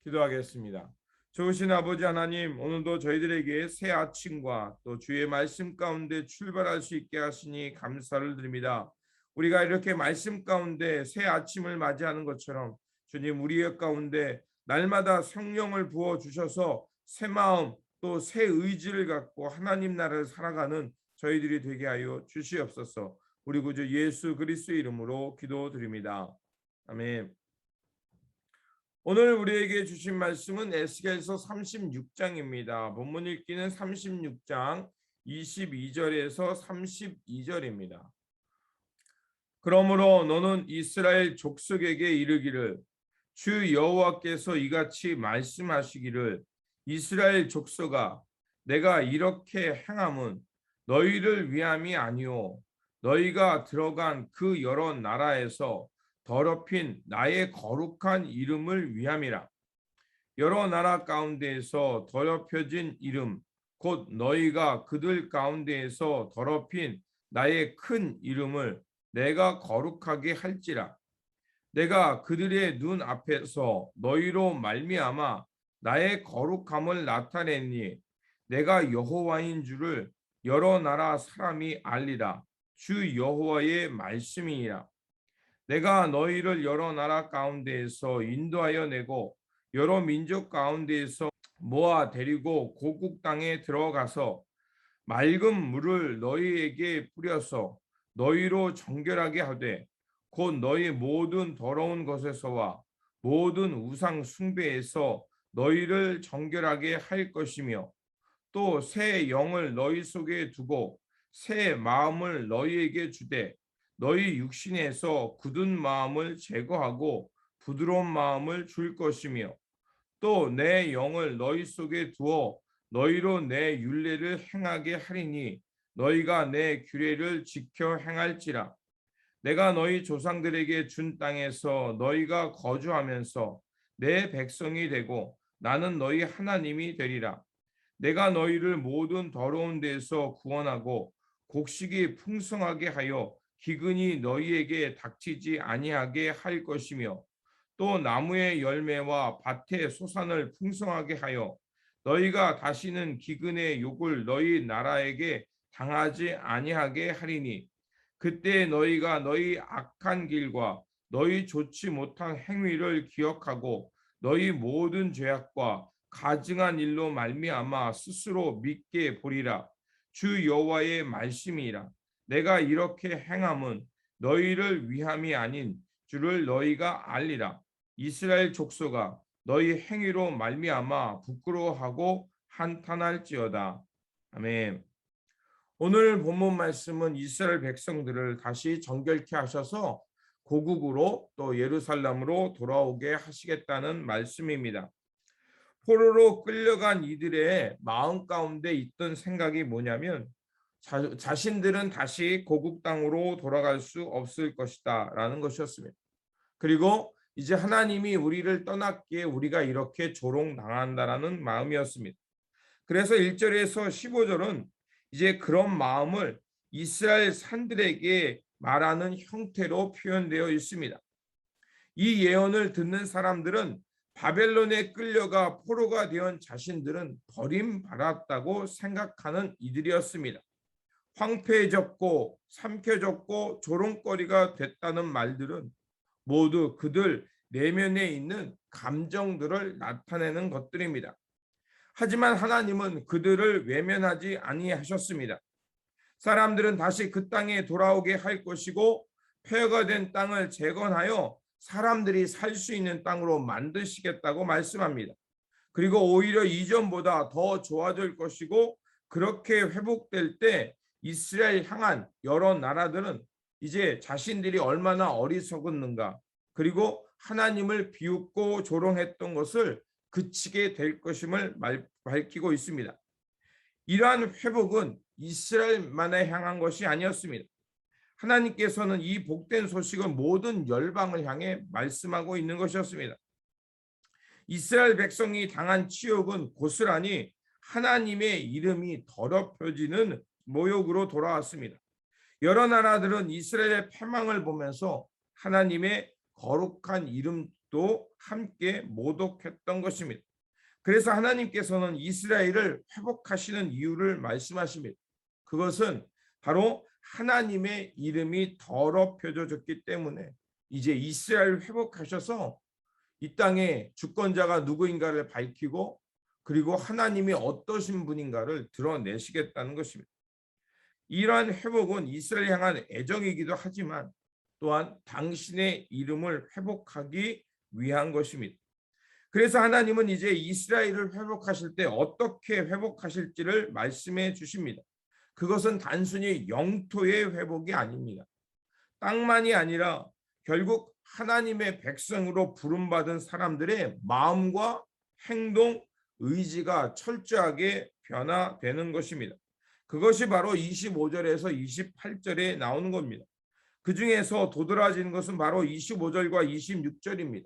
기도하겠습니다. 좋으신 아버지 하나님, 오늘도 저희들에게 새 아침과 또 주의 말씀 가운데 출발할 수 있게 하시니 감사를 드립니다. 우리가 이렇게 말씀 가운데 새 아침을 맞이하는 것처럼 주님, 우리의 가운데 날마다 성령을 부어 주셔서 새 마음 또 새 의지를 갖고 하나님 나라를 살아가는 저희들이 되게 하여 주시옵소서. 우리 구주 예수 그리스도의 이름으로 기도드립니다. 아멘. 오늘 우리에게 주신 말씀은 에스겔서 36장입니다. 본문 읽기는 36장 22절에서 32절입니다. 그러므로 너는 이스라엘 족속에게 이르기를 주 여호와께서 이같이 말씀하시기를 이스라엘 족속아 내가 이렇게 행함은 너희를 위함이 아니오 너희가 들어간 그 여러 나라에서 더럽힌 나의 거룩한 이름을 위함이라. 여러 나라 가운데에서 더럽혀진 이름 곧 너희가 그들 가운데에서 더럽힌 나의 큰 이름을 내가 거룩하게 할지라. 내가 그들의 눈 앞에서 너희로 말미암아 나의 거룩함을 나타내니 내가 여호와인 줄을 여러 나라 사람이 알리라. 주 여호와의 말씀이니라. 내가 너희를 여러 나라 가운데에서 인도하여 내고 여러 민족 가운데에서 모아 데리고 고국 땅에 들어가서 맑은 물을 너희에게 뿌려서 너희로 정결하게 하되 곧 너희 모든 더러운 것에서와 모든 우상 숭배에서 너희를 정결하게 할 것이며 또 새 영을 너희 속에 두고 새 마음을 너희에게 주되 너희 육신에서 굳은 마음을 제거하고 부드러운 마음을 줄 것이며 또 내 영을 너희 속에 두어 너희로 내 율례를 행하게 하리니 너희가 내 규례를 지켜 행할지라. 내가 너희 조상들에게 준 땅에서 너희가 거주하면서 내 백성이 되고 나는 너희 하나님이 되리라. 내가 너희를 모든 더러운 데서 구원하고 곡식이 풍성하게 하여 기근이 너희에게 닥치지 아니하게 할 것이며 또 나무의 열매와 밭의 소산을 풍성하게 하여 너희가 다시는 기근의 욕을 너희 나라에게 당하지 아니하게 하리니 그때 너희가 너희 악한 길과 너희 좋지 못한 행위를 기억하고 너희 모든 죄악과 가증한 일로 말미암아 스스로 믿게 보리라. 주 여호와의 말씀이라. 내가 이렇게 행함은 너희를 위함이 아닌 주를 너희가 알리라. 이스라엘 족속아 너희 행위로 말미암아 부끄러워하고 한탄할지어다. 아멘. 오늘 본문 말씀은 이스라엘 백성들을 다시 정결케 하셔서 고국으로 또 예루살렘으로 돌아오게 하시겠다는 말씀입니다. 포로로 끌려간 이들의 마음 가운데 있던 생각이 뭐냐면 자신들은 다시 고국 땅으로 돌아갈 수 없을 것이다 라는 것이었습니다. 그리고 이제 하나님이 우리를 떠났기에 우리가 이렇게 조롱당한다라는 마음이었습니다. 그래서 1절에서 15절은 이제 그런 마음을 이스라엘 산들에게 말하는 형태로 표현되어 있습니다. 이 예언을 듣는 사람들은 바벨론에 끌려가 포로가 되어 자신들은 버림받았다고 생각하는 이들이었습니다. 황폐해졌고 삼켜졌고 조롱거리가 됐다는 말들은 모두 그들 내면에 있는 감정들을 나타내는 것들입니다. 하지만 하나님은 그들을 외면하지 아니하셨습니다. 사람들은 다시 그 땅에 돌아오게 할 것이고 폐허가 된 땅을 재건하여 사람들이 살 수 있는 땅으로 만드시겠다고 말씀합니다. 그리고 오히려 이전보다 더 좋아질 것이고 그렇게 회복될 때 이스라엘 향한 여러 나라들은 이제 자신들이 얼마나 어리석었는가 그리고 하나님을 비웃고 조롱했던 것을 그치게 될 것임을 밝히고 있습니다. 이러한 회복은 이스라엘만에 향한 것이 아니었습니다. 하나님께서는 이 복된 소식을 모든 열방을 향해 말씀하고 있는 것이었습니다. 이스라엘 백성이 당한 치욕은 고스란히 하나님의 이름이 더럽혀지는 모욕으로 돌아왔습니다. 여러 나라들은 이스라엘의 패망을 보면서 하나님의 거룩한 이름 또 함께 모독했던 것입니다. 그래서 하나님께서는 이스라엘을 회복하시는 이유를 말씀하십니다. 그것은 바로 하나님의 이름이 더럽혀졌기 때문에 이제 이스라엘을 회복하셔서 이 땅의 주권자가 누구인가를 밝히고 그리고 하나님이 어떠신 분인가를 드러내시겠다는 것입니다. 이러한 회복은 이스라엘 향한 애정이기도 하지만 또한 당신의 이름을 회복하기 위한 것입니다. 그래서 하나님은 이제 이스라엘을 회복하실 때 어떻게 회복하실지를 말씀해 주십니다. 그것은 단순히 영토의 회복이 아닙니다. 땅만이 아니라 결국 하나님의 백성으로 부름받은 사람들의 마음과 행동, 의지가 철저하게 변화되는 것입니다. 그것이 바로 25절에서 28절에 나오는 겁니다. 그 중에서 도드라지는 것은 바로 25절과 26절입니다.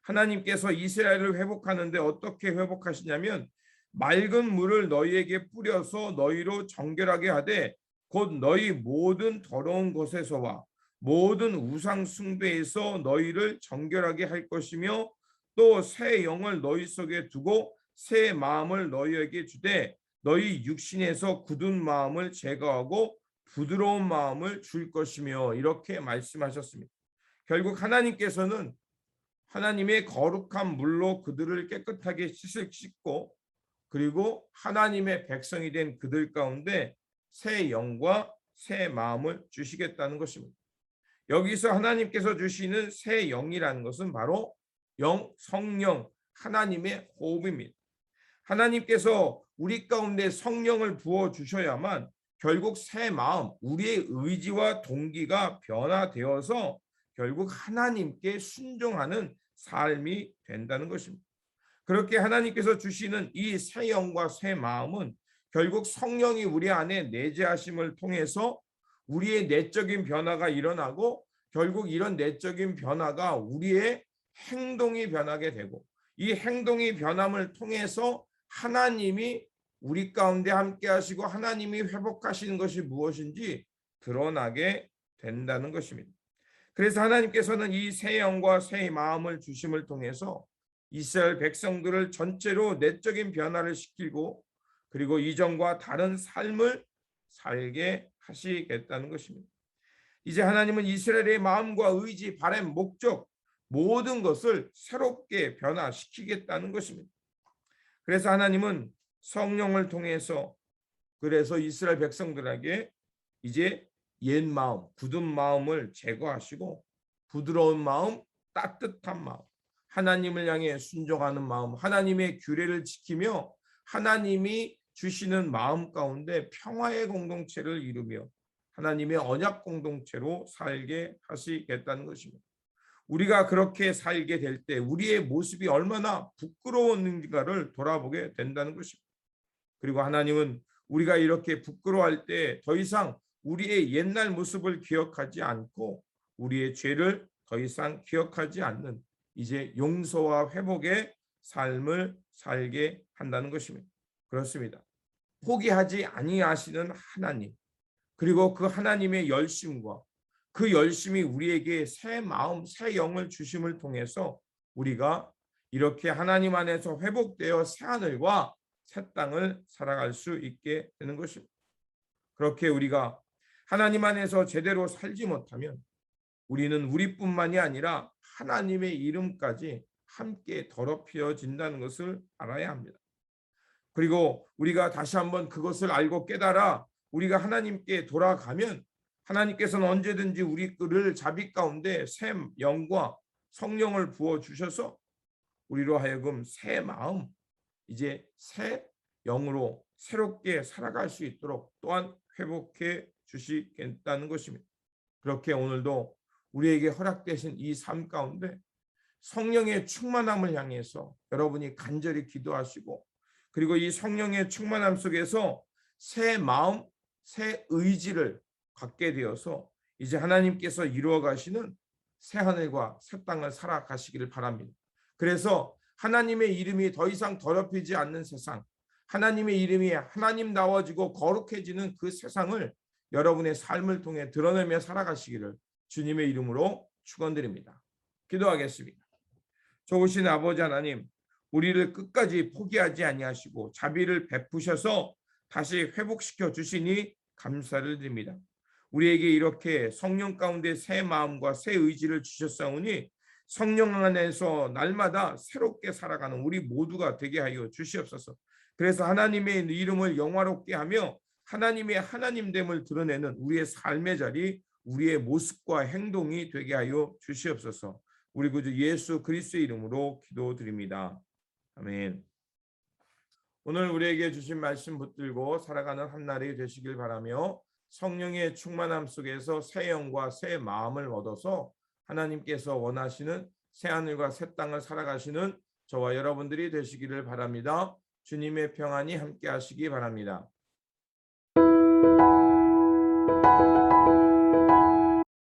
하나님께서 이스라엘을 회복하는데 어떻게 회복하시냐면 맑은 물을 너희에게 뿌려서 너희로 정결하게 하되 곧 너희 모든 더러운 것에서와 모든 우상 숭배에서 너희를 정결하게 할 것이며 또 새 영을 너희 속에 두고 새 마음을 너희에게 주되 너희 육신에서 굳은 마음을 제거하고 부드러운 마음을 줄 것이며 이렇게 말씀하셨습니다. 결국 하나님께서는 하나님의 거룩한 물로 그들을 깨끗하게 씻고 그리고 하나님의 백성이 된 그들 가운데 새 영과 새 마음을 주시겠다는 것입니다. 여기서 하나님께서 주시는 새 영이라는 것은 바로 성령, 하나님의 호흡입니다. 하나님께서 우리 가운데 성령을 부어 주셔야만 결국 새 마음, 우리의 의지와 동기가 변화되어서 결국 하나님께 순종하는 삶이 된다는 것입니다. 그렇게 하나님께서 주시는 이 새 영과 새 마음은 결국 성령이 우리 안에 내재하심을 통해서 우리의 내적인 변화가 일어나고 결국 이런 내적인 변화가 우리의 행동이 변하게 되고 이 행동이 변함을 통해서 하나님이 우리 가운데 함께 하시고 하나님이 회복하시는 것이 무엇인지 드러나게 된다는 것입니다. 그래서 하나님께서는 이 새 영과 새 마음을 주심을 통해서 이스라엘 백성들을 전체로 내적인 변화를 시키고 그리고 이전과 다른 삶을 살게 하시겠다는 것입니다. 이제 하나님은 이스라엘의 마음과 의지, 바람, 목적 모든 것을 새롭게 변화시키겠다는 것입니다. 그래서 하나님은 성령을 통해서 그래서 이스라엘 백성들에게 이제 옛 마음, 굳은 마음을 제거하시고 부드러운 마음, 따뜻한 마음, 하나님을 향해 순종하는 마음, 하나님의 규례를 지키며 하나님이 주시는 마음 가운데 평화의 공동체를 이루며 하나님의 언약 공동체로 살게 하시겠다는 것입니다. 우리가 그렇게 살게 될 때 우리의 모습이 얼마나 부끄러웠는가를 돌아보게 된다는 것입니다. 그리고 하나님은 우리가 이렇게 부끄러워할 때 더 이상 우리의 옛날 모습을 기억하지 않고 우리의 죄를 더 이상 기억하지 않는 이제 용서와 회복의 삶을 살게 한다는 것입니다. 그렇습니다. 포기하지 아니하시는 하나님 그리고 그 하나님의 열심과 그 열심이 우리에게 새 마음, 새 영을 주심을 통해서 우리가 이렇게 하나님 안에서 회복되어 새 하늘과 새 땅을 살아갈 수 있게 되는 것입니다. 그렇게 우리가 하나님 안에서 제대로 살지 못하면 우리는 우리뿐만이 아니라 하나님의 이름까지 함께 더럽혀진다는 것을 알아야 합니다. 그리고 우리가 다시 한번 그것을 알고 깨달아 우리가 하나님께 돌아가면 하나님께서는 언제든지 우리를 자비 가운데 새 영과 성령을 부어 주셔서 우리로 하여금 새 마음, 이제 새 영으로 새롭게 살아갈 수 있도록 또한 회복해 주시겠다는 것입니다. 그렇게 오늘도 우리에게 허락되신 이 삶 가운데 성령의 충만함을 향해서 여러분이 간절히 기도하시고 그리고 이 성령의 충만함 속에서 새 마음, 새 의지를 갖게 되어서 이제 하나님께서 이루어 가시는 새 하늘과 새 땅을 살아가시기를 바랍니다. 그래서 하나님의 이름이 더 이상 더럽히지 않는 세상, 하나님의 이름이 하나님 나와지고 거룩해지는 그 세상을 여러분의 삶을 통해 드러내며 살아가시기를 주님의 이름으로 축원드립니다. 기도하겠습니다. 좋으신 아버지 하나님, 우리를 끝까지 포기하지 아니하시고 자비를 베푸셔서 다시 회복시켜 주시니 감사를 드립니다. 우리에게 이렇게 성령 가운데 새 마음과 새 의지를 주셨사오니 성령 안에서 날마다 새롭게 살아가는 우리 모두가 되게 하여 주시옵소서. 그래서 하나님의 이름을 영화롭게 하며 하나님의 하나님됨을 드러내는 우리의 삶의 자리, 우리의 모습과 행동이 되게 하여 주시옵소서. 우리 구주 예수 그리스도의 이름으로 기도드립니다. 아멘. 오늘 우리에게 주신 말씀 붙들고 살아가는 한 날이 되시길 바라며 성령의 충만함 속에서 새 영과 새 마음을 얻어서 하나님께서 원하시는 새 하늘과 새 땅을 살아가시는 저와 여러분들이 되시기를 바랍니다. 주님의 평안이 함께 하시기 바랍니다.